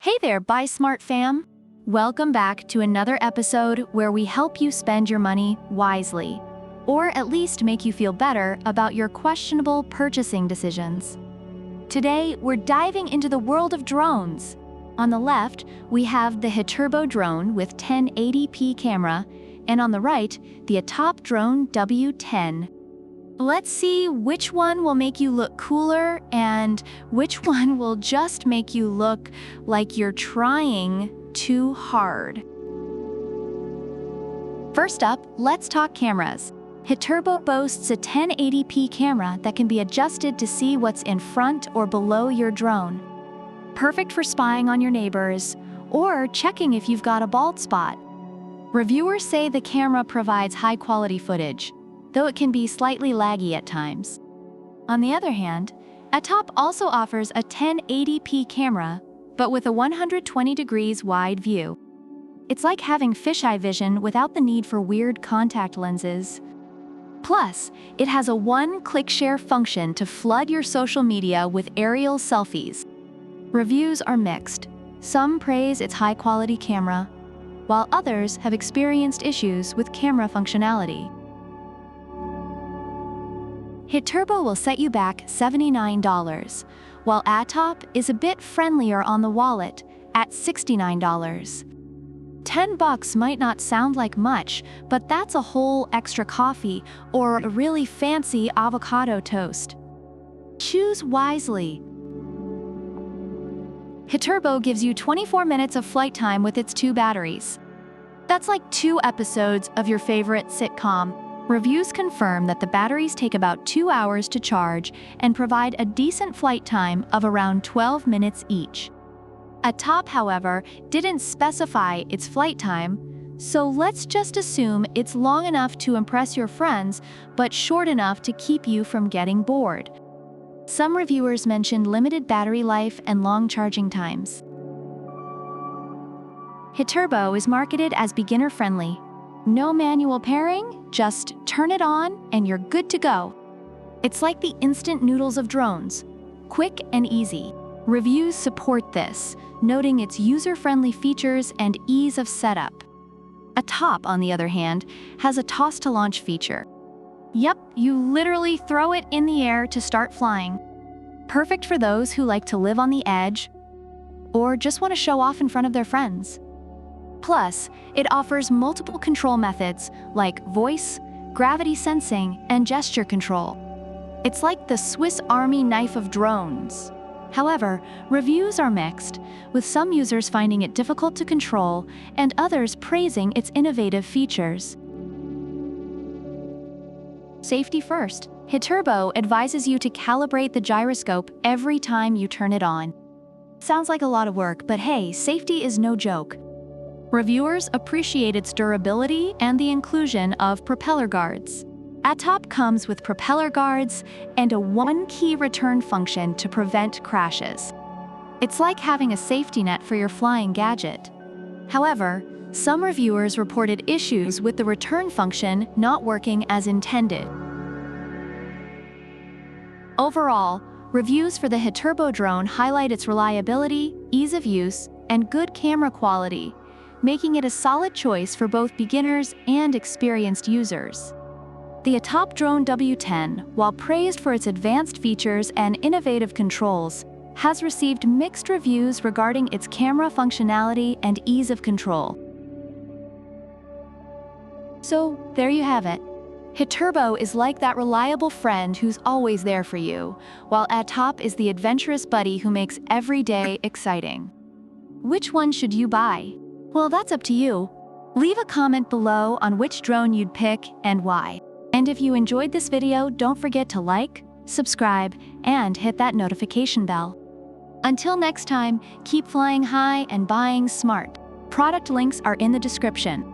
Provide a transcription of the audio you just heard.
Hey there, Buy Smart fam! Welcome back to another episode where we help you spend your money wisely, or at least make you feel better about your questionable purchasing decisions. Today, we're diving into the world of drones. On the left, we have the ATTOP drone with 1080p camera, and on the right, the ATTOP drone W10. Let's see which one will make you look cooler and which one will just make you look like you're trying too hard. First up, let's talk cameras. ATTOP boasts a 1080p camera that can be adjusted to see what's in front or below your drone. Perfect for spying on your neighbors or checking if you've got a bald spot. Reviewers say the camera provides high-quality footage, though it can be slightly laggy at times. On the other hand, ATTOP also offers a 1080p camera, but with a 120 degrees wide view. It's like having fisheye vision without the need for weird contact lenses. Plus, it has a one-click share function to flood your social media with aerial selfies. Reviews are mixed. Some praise its high-quality camera, while others have experienced issues with camera functionality. ATTOP will set you back $79, while ATTOP is a bit friendlier on the wallet at $69. $10 might not sound like much, but that's a whole extra coffee or a really fancy avocado toast. Choose wisely. ATTOP gives you 24 minutes of flight time with its 2 batteries. That's like 2 episodes of your favorite sitcom. Reviews confirm that the batteries take about 2 hours to charge and provide a decent flight time of around 12 minutes each. ATTOP, however, didn't specify its flight time, so let's just assume it's long enough to impress your friends, but short enough to keep you from getting bored. Some reviewers mentioned limited battery life and long charging times. ATTOP is marketed as beginner-friendly. No manual pairing, just turn it on and you're good to go. It's like the instant noodles of drones, quick and easy. Reviews support this, noting its user-friendly features and ease of setup. ATTOP, on the other hand, has a toss-to-launch feature. Yep, you literally throw it in the air to start flying. Perfect for those who like to live on the edge or just want to show off in front of their friends. Plus, it offers multiple control methods like voice, gravity sensing, and gesture control. It's like the Swiss Army knife of drones. However, reviews are mixed, with some users finding it difficult to control and others praising its innovative features. Safety first. ATTOP advises you to calibrate the gyroscope every time you turn it on. Sounds like a lot of work, but hey, safety is no joke. Reviewers appreciate its durability and the inclusion of propeller guards. ATTOP comes with propeller guards and a one-key return function to prevent crashes. It's like having a safety net for your flying gadget. However, some reviewers reported issues with the return function not working as intended. Overall, reviews for the ATTOP drone highlight its reliability, ease of use, and good camera quality, making it a solid choice for both beginners and experienced users. The ATTOP drone W10, while praised for its advanced features and innovative controls, has received mixed reviews regarding its camera functionality and ease of control. So, there you have it. ATTOP is like that reliable friend who's always there for you, while ATTOP is the adventurous buddy who makes every day exciting. Which one should you buy? Well, that's up to you. Leave a comment below on which drone you'd pick and why. And if you enjoyed this video, don't forget to like, subscribe, and hit that notification bell. Until next time, keep flying high and buying smart. Product links are in the description.